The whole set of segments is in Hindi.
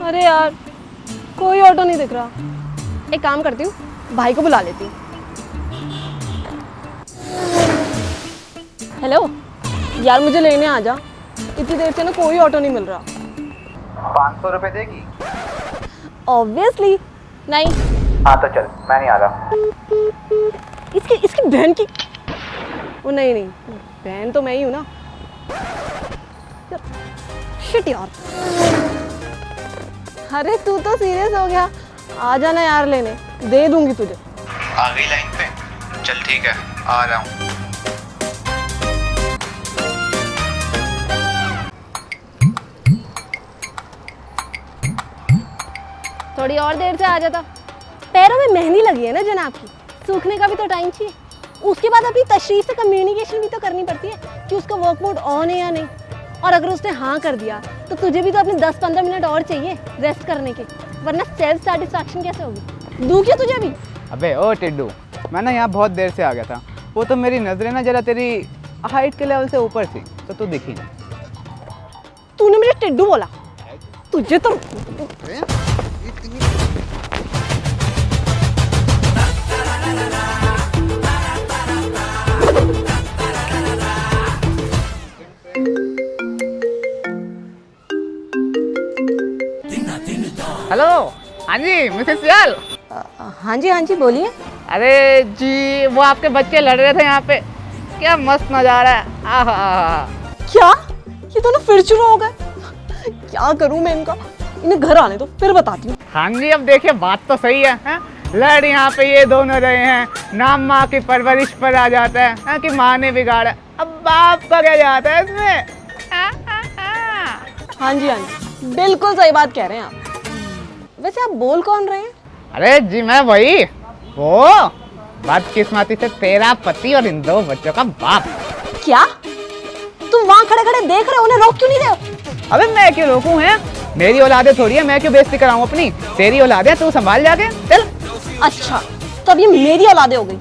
अरे यार कोई ऑटो नहीं दिख रहा। एक काम करती हूँ, भाई को बुला लेती हूँ। हेलो यार, मुझे लेने आ जा। इतनी देर से ना कोई ऑटो नहीं मिल रहा। 500 रुपए देगी? ऑब्वियसली नहीं। हाँ तो चल, मैं नहीं आ रहा। इसकी बहन की वो नहीं, बहन तो मैं ही हूँ ना। शिट यार। अरे तू तो सीरियस हो गया, आ जाना यार लेने, दे दूंगी तुझे। आ गई लाइन पे? चल ठीक है, आ रहा हूँ। थोड़ी और देर से आ जाता। पैरों में मेहंदी लगी है ना जनाब की, सूखने का भी तो टाइम चाहिए। उसके बाद अपनी तशरीफ से कम्युनिकेशन भी तो करनी पड़ती है कि उसका वर्क मोड ऑन है या नहीं। और अगर उसने हाँ कर दिया तो तुझे भी तो अपने 10-15 मिनट और चाहिए रेस्ट करने के, वरना सेल्फ सेटिस्फैक्शन कैसे होगी? दूँ क्या तुझे भी? अबे ओ टिड्डू, मैं ना यहाँ बहुत देर से आ गया था। वो तो मेरी नज़रें ना जरा तेरी हाइट के लेवल से ऊपर थी, तो तू दिखी नहीं। तूने मुझे टिड्डू बोला? तुझे तो हेलो, हाँ जी मिसेस सियाल। हाँ जी बोलिए। अरे जी, वो आपके बच्चे लड़ रहे थे यहाँ पे, क्या मस्त नज़ारा है। आहा। क्या ये दोनों फिर शुरू हो गए? क्या करूं मैं इनका? इन्हें घर आने दो, फिर बताती हूँ। हाँ जी, अब देखिए बात तो सही है? लड़ यहाँ पे ये दोनों रहे हैं, नाम माँ की परवरिश पर आ जाता है कि माँ ने बिगाड़ा, अब बाप का क्या जाता है इसमें? हाँ जी बिल्कुल सही बात कह रहे हैं आप। वैसे आप बोल कौन रहे हैं? अरे जी मैं वही, वो बदकिस्मती से तेरा पति और इन 2 बच्चों का बाप। क्या तुम वहाँ खड़े खड़े देख रहे हो, उन्हें रोक क्यों नहीं रहे हो? अबे मैं क्यों रोकूं? है मेरी औलादे थोड़ी है, मैं क्यों बेइज्जती कराऊं अपनी? तेरी औलादे, तू संभाल जाके चल। अच्छा तब ये मेरी औलादे हो गई।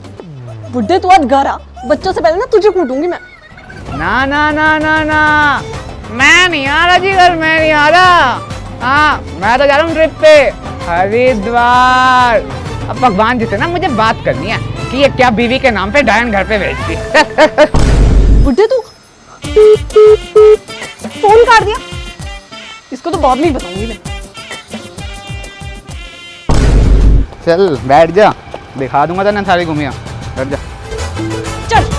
बुड्ढे तू आज घर आ, बच्चों से पहले ना तुझे कूटूंगी मैं। ना ना ना ना ना, मैं नहीं आ रहा जी घर, मैं नहीं आ रहा। हाँ मैं तो जा रहा हूँ ट्रिप पे, हरिद्वार। अब भगवान जी से ना मुझे बात करनी है कि ये क्या बीवी के नाम पे डायन घर पे भेजती। बुड्ढे तू फोन काट दिया, इसको तो बाद में ही बताऊंगी मैं। चल बैठ जा, दिखा दूंगा तेने सारी घूमिया। बैठ जा चल।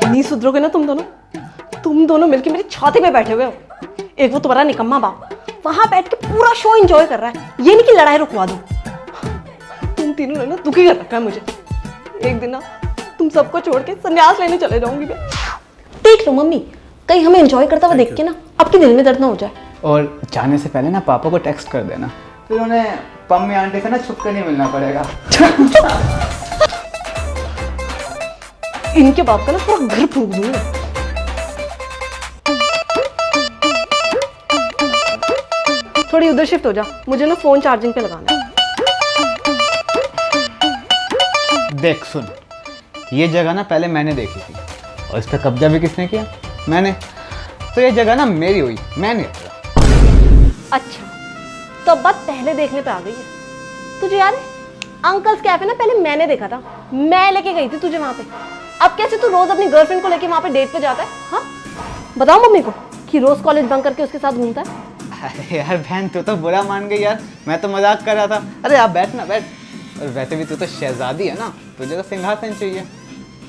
नहीं सुधरोगे ना तुम दोनों मिलके मेरी छाती पे बैठे हुए हो। एक वो तुम्हारा निकम्मा बाप वहां बैठ के पूरा शो एंजॉय कर रहा है, ये नहीं कि लड़ाई रुकवा दो। तुम तीनों ने ना दुखी कर रखा है मुझे। एक दिन ना तुम सबको छोड़ के संन्यास लेने चले जाऊंगी मैं। देख लो मम्मी, कहीं हमें एंजॉय करता हुआ देख के ना आपके दिल में दर्द ना हो जाए। और जाने से पहले ना पापा को टेक्स्ट कर देना, फिर उन्हें पम्मी आंटी से ना छुप कर नहीं मिलना पड़ेगा। इनके बाप का ना पूरा घर फूंक दूंगा। थोड़ी उधर शिफ्ट हो जा, मुझे ना फोन चार्जिंग पे लगाना है। देख सुन, ये जगह ना पहले मैंने देखी थी और इस पर कब्जा भी किसने किया? मैंने। तो ये जगह ना मेरी हुई, मैंने। अच्छा तो अब बात पहले देखने पे आ गई है। तुझे याद है अंकल्स कैफे ना पहले मैंने देखा था, मैं लेके गई थी तुझे वहां पे। अब कैसे तू रोज अपनी गर्लफ्रेंड को लेके वहां पे डेट पे जाता है? हाँ बताओ मम्मी को कि रोज कॉलेज बंक करके उसके साथ घूमता है। अरे यार बहन, तू तो बुरा मान गई यार, मैं तो मजाक कर रहा था। अरे आप बैठ ना, बैठ। और वैसे भी तू तो शहजादी है ना, तुझे तो सिंहासन चाहिए।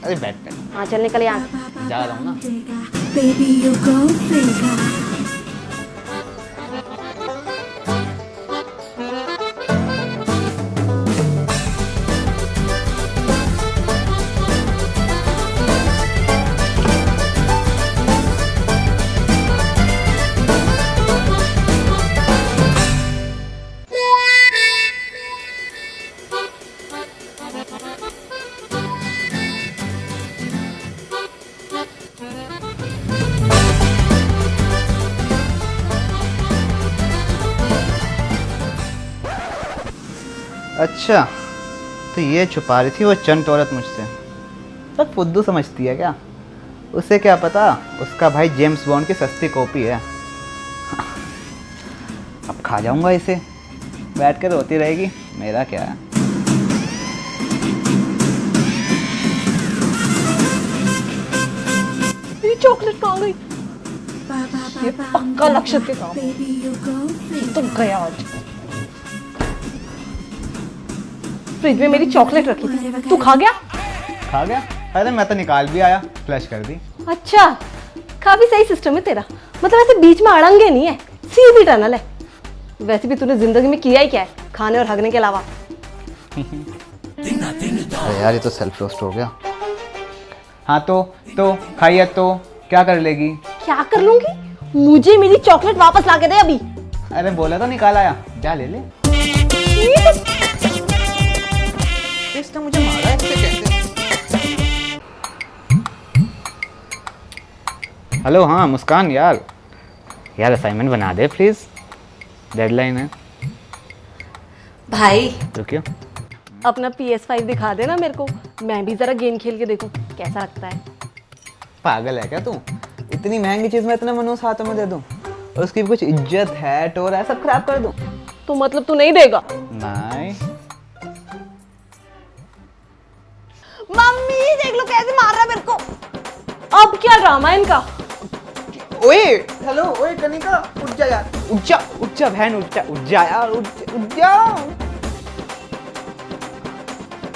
अरे बैठ बैठ। हाँ चल निकल यहाँ। जा रहा हूँ ना। Baby, you go figure. अच्छा तो ये छुपा रही थी वो चंट औरत मुझसे। बस फुद्दू समझती है क्या? उसे क्या पता उसका भाई जेम्स बॉन्ड की सस्ती कॉपी है। अब खा जाऊंगा इसे, बैठ कर रोती रहेगी, मेरा क्या है। मेरी चॉकलेट कहाँ गई? ये पक्का लक्षित के काम। Baby, you go finger. तो गया आज। फ्रिज में मेरी चॉकलेट रखी थी, तू खा गया? खा गया? अरे मैं तो निकाल भी आया, फ्लश कर दी। अच्छा, काफी सही सिस्टम है तेरा। मतलब ऐसे बीच में अड़ंगे नहीं है, सीधी टनल है। वैसे भी तूने जिंदगी में किया ही क्या है, खाने और हगने के अलावा? अरे यार ये तो सेल्फ रोस्ट हो गया। हाँ तो खाइए तो क्या कर लेगी? क्या कर लूंगी? मुझे मेरी चॉकलेट वापस ला के दे अभी। अरे बोला तो निकाल आया, जा ले ले। इसने मुझे मारा इससे कैसे? हेलो, हाँ मुस्कान यार असाइनमेंट बना दे प्लीज, डेडलाइन है। भाई तो क्यों? अपना PS5 दिखा देना मेरे को, मैं भी जरा गेम खेल के देखूं कैसा लगता है। पागल है क्या तू? इतनी महंगी चीज मैं इतने मनोस हाथों में दे दूं और उसकी भी कुछ इज्जत है टोर है सब खराब कर दूं? तो मतलब तू नहीं देगा? नहीं। मम्मी देख लो कैसे मार रहा है मेरे को। अब क्या ड्रामा है इनका? ओए हेलो, ओए कनिका उठ जा यार, उठ जा बहन, उठ जा यार, उठ जा।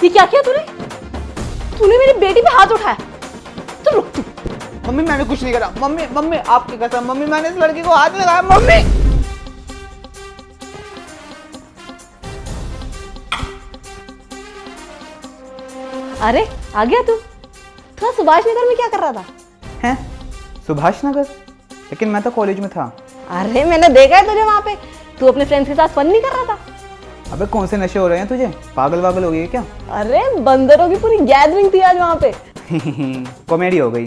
ये क्या किया तूने? तूने मेरी बेटी पे हाथ उठाया। तो रुक तू। मम्मी मैंने कुछ नहीं करा, मम्मी आपकी कसम, मम्मी मैंने इस लड़की को हाथ नहीं लगाया, मम्मी। अरे आ गया तू? थोड़ा सुभाष नगर में क्या कर रहा था? हैं? सुभाष नगर? लेकिन मैं तो कॉलेज में था। अरे मैंने देखा है तुझे वहां पे, तू अपने फ्रेंड्स के साथ फन नहीं कर रहा था? अबे कौन से नशे हो रहे हैं तुझे? पागल वागल हो गई है क्या? अरे बंदरों की पूरी गैदरिंग थी आज वहां पे। कॉमेडी हो गई।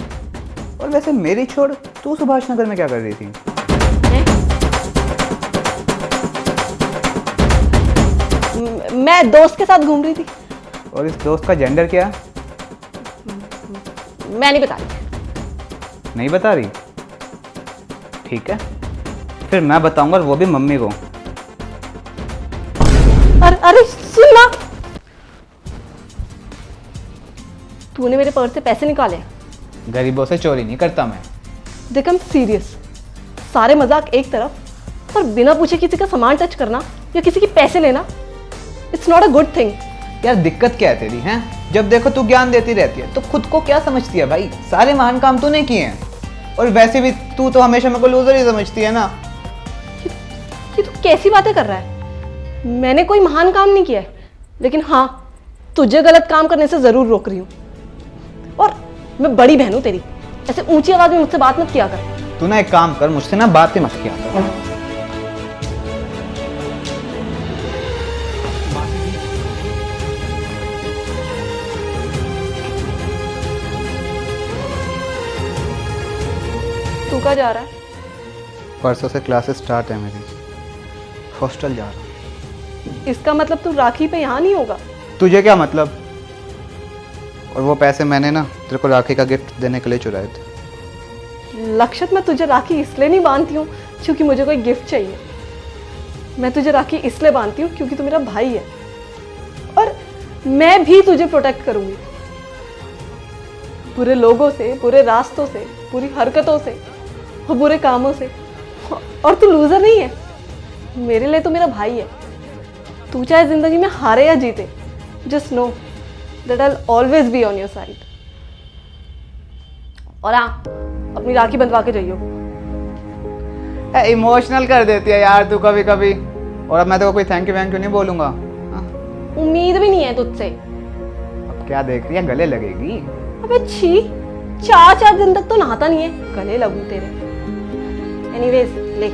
और वैसे मेरी छोड़, तू सुभाष नगर में क्या कर रही थी? मैं दोस्त के साथ घूम रही थी। और इस दोस्त का जेंडर क्या? मैं नहीं बता रही। नहीं बता रही? ठीक है, फिर मैं बताऊंगा, और वो भी मम्मी को। अरे सुन ना, तूने मेरे पर्स से पैसे निकाले। गरीबों से चोरी नहीं करता मैं। देख हम सीरियस, सारे मजाक एक तरफ, पर बिना पूछे किसी का सामान टच करना या किसी के पैसे लेना, it's not a good thing. यार दिक्कत क्या है तेरी? हैं, जब देखो तू ज्ञान देती रहती है, तो खुद को क्या समझती है भाई? सारे महान काम तूने किए हैं, और वैसे भी तू तो हमेशा मेरे को लूजर ही समझती है ना। ये तू कैसी बातें कर रहा है? मैंने कोई महान काम नहीं किया है, लेकिन हाँ तुझे गलत काम करने से जरूर रोक रही हूँ। और मैं बड़ी बहन हूँ तेरी, ऐसे ऊंची आवाज में मुझसे बात मत किया कर। तू ना एक काम कर, मुझसे ना बात ही मत किया कर। तू कहाँ जा रहा है? परसों से क्लासेस स्टार्ट है मेरी, हॉस्टल जा रहा हूँ। इसका मतलब तू राखी पे यहाँ नहीं होगा? तुझे क्या मतलब? और वो पैसे मैंने ना तेरे को राखी का गिफ्ट देने के लिए चुराए थे। लक्षित, मैं तुझे राखी इसलिए नहीं बांधती हूँ क्योंकि मुझे कोई गिफ्ट चाहिए। मैं तुझे राखी इसलिए बांधती हूँ क्योंकि तू मेरा भाई है, और मैं भी तुझे प्रोटेक्ट करूंगी बुरे लोगों से, बुरे रास्तों से, बुरी हरकतों से और बुरे कामों से। और तू लूजर नहीं है, मेरे लिए तू मेरा भाई है। तू चाहे जिंदगी में हारे या जीते, just know that I will always be on your side. और हाँ, अपनी राखी बंधवा के जाइयो। इमोशनल कर देती है यार तू कभी कभी, और अब मैं तो कोई थैंक यू नहीं बोलूंगा। उम्मीद भी नहीं है तुझसे। अब क्या देख रही है, गले लगेगी? अबे छी, 4 दिन तक तो नहाता नहीं है, गले लगूं तेरे। एनीवेज ले।